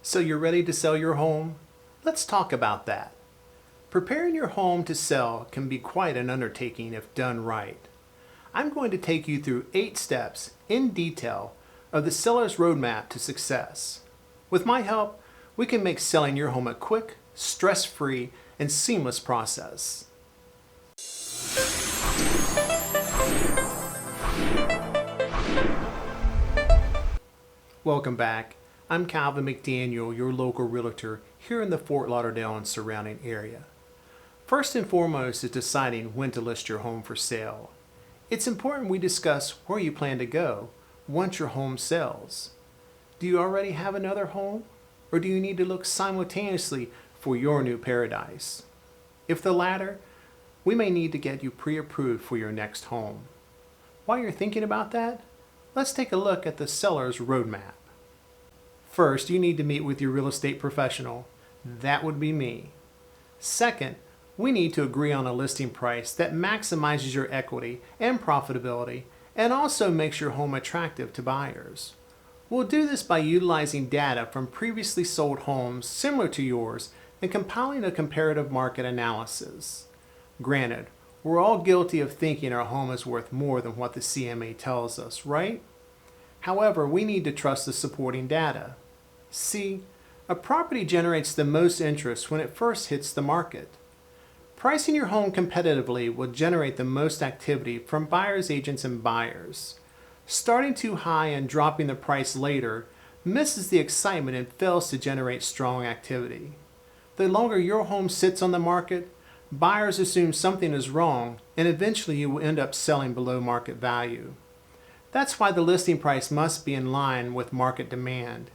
So you're ready to sell your home? Let's talk about that. Preparing your home to sell can be quite an undertaking if done right. I'm going to take you through 8 steps in detail of the seller's roadmap to success. With my help, we can make selling your home a quick, stress-free, and seamless process. Welcome back. I'm Calvin McDaniel, your local realtor here in the Fort Lauderdale and surrounding area. First and foremost is deciding when to list your home for sale. It's important we discuss where you plan to go once your home sells. Do you already have another home, or do you need to look simultaneously for your new paradise? If the latter, we may need to get you pre-approved for your next home. While you're thinking about that, let's take a look at the seller's roadmap. First, you need to meet with your real estate professional. That would be me. Second, we need to agree on a listing price that maximizes your equity and profitability and also makes your home attractive to buyers. We'll do this by utilizing data from previously sold homes similar to yours and compiling a comparative market analysis. Granted, we're all guilty of thinking our home is worth more than what the CMA tells us, right? However, we need to trust the supporting data. See, a property generates the most interest when it first hits the market. Pricing your home competitively will generate the most activity from buyers agents and buyers. Starting too high and dropping the price later misses the excitement and fails to generate strong activity. The longer your home sits on the market, buyers assume something is wrong and eventually you will end up selling below market value. That's why the listing price must be in line with market demand.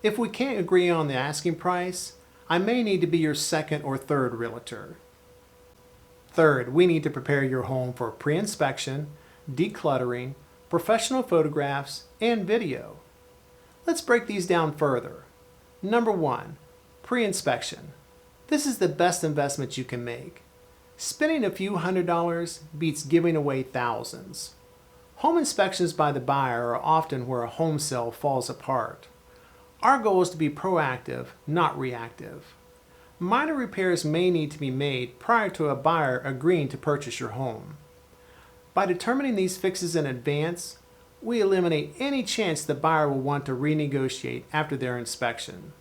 If we can't agree on the asking price, I may need to be your second or third realtor. Third, we need to prepare your home for pre-inspection, decluttering, professional photographs, and video. Let's break these down further. Number 1, pre-inspection. This is the best investment you can make. Spending a few $100s beats giving away thousands. Home inspections by the buyer are often where a home sale falls apart. Our goal is to be proactive, not reactive. Minor repairs may need to be made prior to a buyer agreeing to purchase your home. By determining these fixes in advance, we eliminate any chance the buyer will want to renegotiate after their inspection.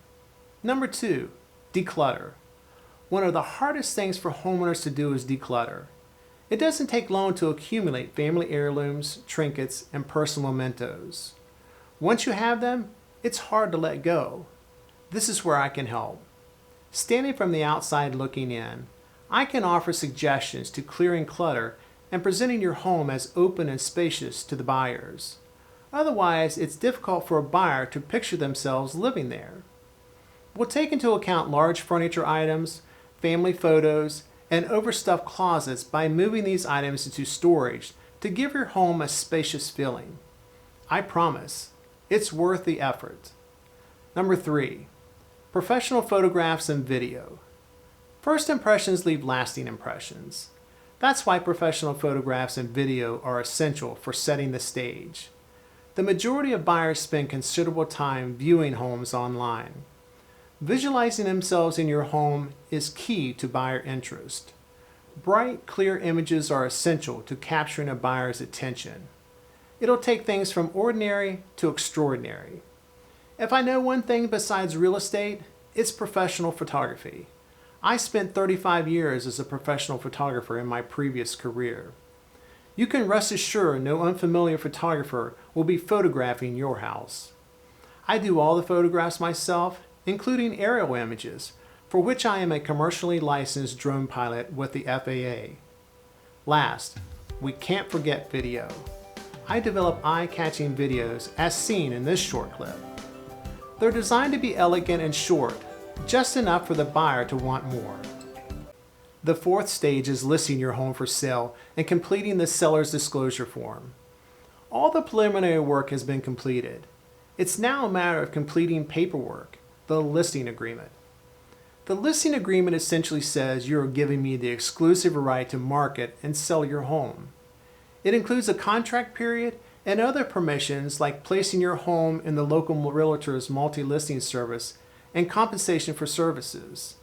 Number 2, declutter. One of the hardest things for homeowners to do is declutter. It doesn't take long to accumulate family heirlooms, trinkets, and personal mementos. Once you have them, it's hard to let go. This is where I can help. Standing from the outside looking in, I can offer suggestions to clearing clutter and presenting your home as open and spacious to the buyers. Otherwise, it's difficult for a buyer to picture themselves living there. We'll take into account large furniture items, family photos, and overstuffed closets by moving these items into storage to give your home a spacious feeling. I promise, it's worth the effort. Number 3, professional photographs and video. First impressions leave lasting impressions. That's why professional photographs and video are essential for setting the stage. The majority of buyers spend considerable time viewing homes online. Visualizing themselves in your home is key to buyer interest. Bright, clear images are essential to capturing a buyer's attention. It'll take things from ordinary to extraordinary. If I know one thing besides real estate, it's professional photography. I spent 35 years as a professional photographer in my previous career. You can rest assured no unfamiliar photographer will be photographing your house. I do all the photographs myself, including aerial images, for which I am a commercially licensed drone pilot with the FAA. Last, we can't forget video. I develop eye-catching videos as seen in this short clip. They're designed to be elegant and short, just enough for the buyer to want more. The 4th stage is listing your home for sale and completing the seller's disclosure form. All the preliminary work has been completed. It's now a matter of completing paperwork, the listing agreement. The listing agreement essentially says you are giving me the exclusive right to market and sell your home. It includes a contract period and other permissions like placing your home in the local realtor's multi-listing service and compensation for services.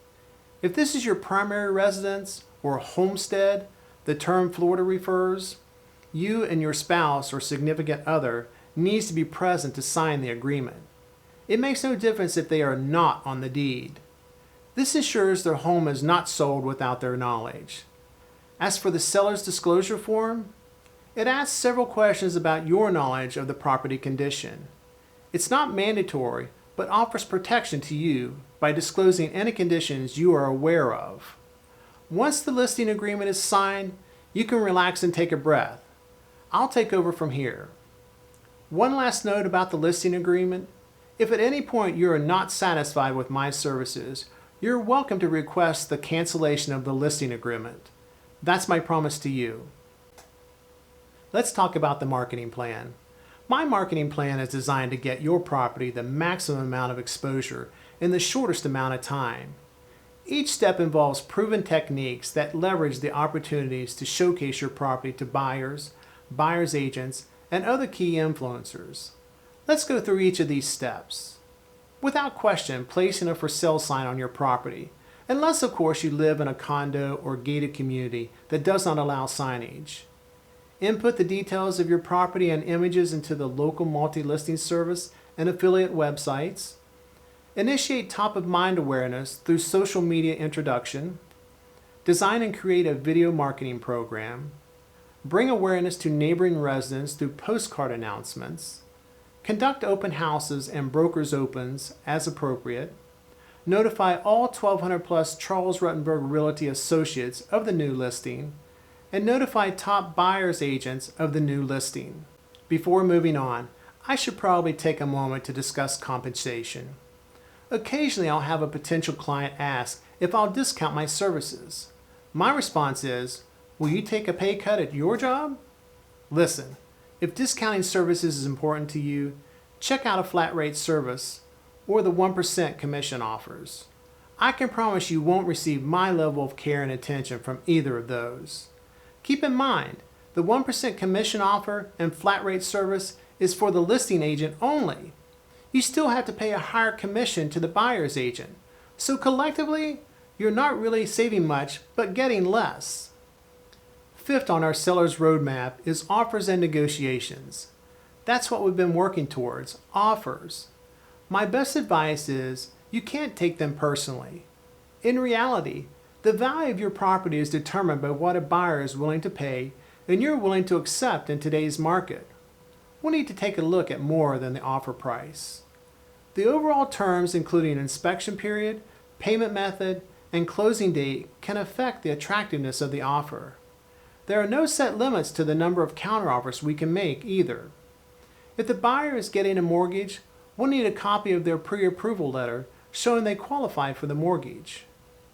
If this is your primary residence or homestead, the term Florida refers, you and your spouse or significant other needs to be present to sign the agreement. It makes no difference if they are not on the deed. This ensures their home is not sold without their knowledge. As for the seller's disclosure form, it asks several questions about your knowledge of the property condition. It's not mandatory, but offers protection to you by disclosing any conditions you are aware of. Once the listing agreement is signed, you can relax and take a breath. I'll take over from here. One last note about the listing agreement. If at any point you are not satisfied with my services, you're welcome to request the cancellation of the listing agreement. That's my promise to you. Let's talk about the marketing plan. My marketing plan is designed to get your property the maximum amount of exposure in the shortest amount of time. Each step involves proven techniques that leverage the opportunities to showcase your property to buyers, buyers' agents, and other key influencers. Let's go through each of these steps. Without question, placing a for sale sign on your property, unless of course you live in a condo or gated community that does not allow signage. Input the details of your property and images into the local multi-listing service and affiliate websites. Initiate top-of-mind awareness through social media introduction. Design and create a video marketing program. Bring awareness to neighboring residents through postcard announcements. Conduct open houses and brokers' opens as appropriate. Notify all 1,200 plus Charles Rutenberg Realty associates of the new listing. And notify top buyers agents of the new listing. Before moving on, I should probably take a moment to discuss compensation. Occasionally I'll have a potential client ask if I'll discount my services. My response is, will you take a pay cut at your job? Listen, if discounting services is important to you, check out a flat rate service or the 1% commission offers. I can promise you won't receive my level of care and attention from either of those. Keep in mind, the 1% commission offer and flat rate service is for the listing agent only. You still have to pay a higher commission to the buyer's agent. So collectively, you're not really saving much, but getting less. Fifth on our seller's roadmap is offers and negotiations. That's what we've been working towards, offers. My best advice is you can't take them personally. In reality, the value of your property is determined by what a buyer is willing to pay and you're willing to accept in today's market. We need to take a look at more than the offer price. The overall terms, including inspection period, payment method, and closing date, can affect the attractiveness of the offer. There are no set limits to the number of counteroffers we can make either. If the buyer is getting a mortgage, we'll need a copy of their pre-approval letter showing they qualify for the mortgage.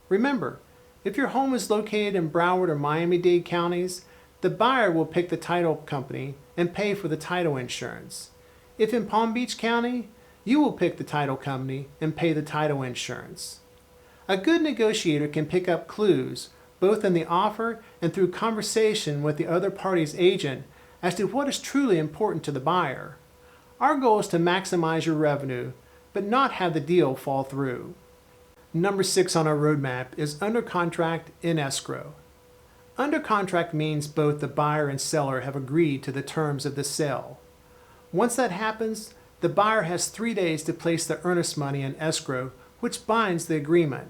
Remember, if your home is located in Broward or Miami-Dade counties, the buyer will pick the title company and pay for the title insurance. If in Palm Beach County, you will pick the title company and pay the title insurance. A good negotiator can pick up clues, both in the offer and through conversation with the other party's agent, as to what is truly important to the buyer. Our goal is to maximize your revenue, but not have the deal fall through. Number 6 on our roadmap is under contract in escrow. Under contract means both the buyer and seller have agreed to the terms of the sale. Once that happens, the buyer has 3 days to place the earnest money in escrow, which binds the agreement.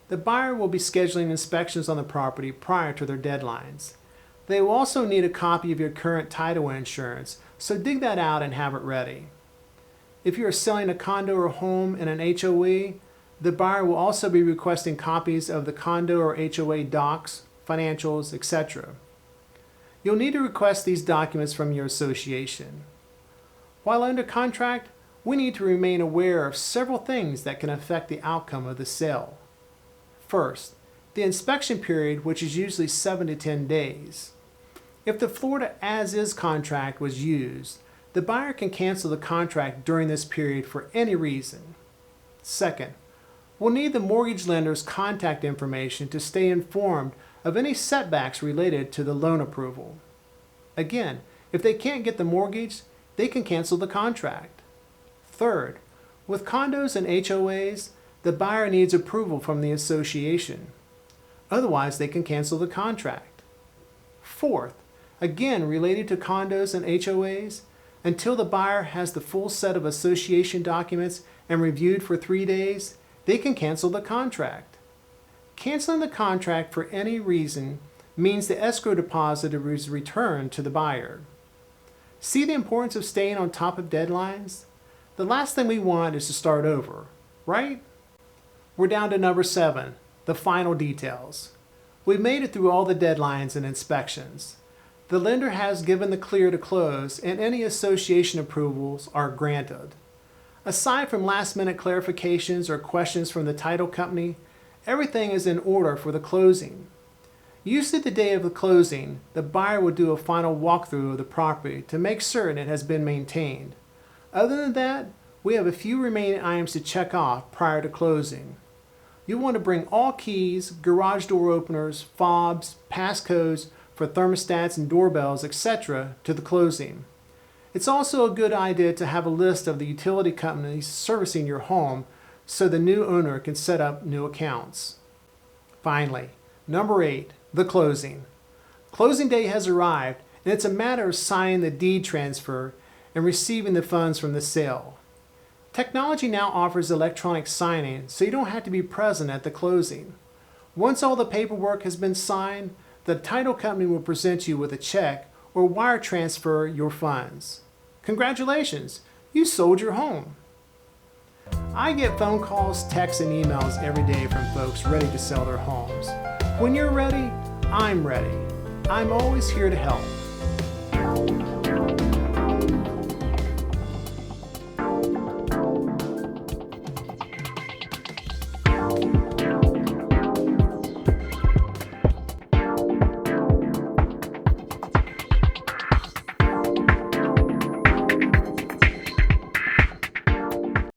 The buyer will be scheduling inspections on the property prior to their deadlines. They will also need a copy of your current title insurance, so dig that out and have it ready. If you are selling a condo or home in an HOA, the buyer will also be requesting copies of the condo or HOA docs, financials, etc. You'll need to request these documents from your association. While under contract, we need to remain aware of several things that can affect the outcome of the sale. First, the inspection period, which is usually 7 to 10 days. If the Florida as-is contract was used, the buyer can cancel the contract during this period for any reason. Second, we'll need the mortgage lender's contact information to stay informed of any setbacks related to the loan approval. Again, if they can't get the mortgage, they can cancel the contract. Third, With condos and HOAs, the buyer needs approval from the association. Otherwise, they can cancel the contract. Fourth, again related to condos and HOAs, until the buyer has the full set of association documents and reviewed for 3 days, they can cancel the contract. Canceling the contract for any reason means the escrow deposit is returned to the buyer. See the importance of staying on top of deadlines? The last thing we want is to start over, right? We're down to number 7, the final details. We've made it through all the deadlines and inspections. The lender has given the clear to close and any association approvals are granted. Aside from last-minute clarifications or questions from the title company, everything is in order for the closing. Usually the day of the closing, the buyer will do a final walkthrough of the property to make certain it has been maintained. Other than that, we have a few remaining items to check off prior to closing. You'll want to bring all keys, garage door openers, fobs, passcodes for thermostats and doorbells, etc. to the closing. It's also a good idea to have a list of the utility companies servicing your home so the new owner can set up new accounts. Finally, number 8, the closing. Closing day has arrived and it's a matter of signing the deed transfer and receiving the funds from the sale. Technology now offers electronic signing so you don't have to be present at the closing. Once all the paperwork has been signed, the title company will present you with a check or wire transfer your funds. Congratulations, you sold your home. I get phone calls, texts, and emails every day from folks ready to sell their homes. When you're ready, I'm ready. I'm always here to help.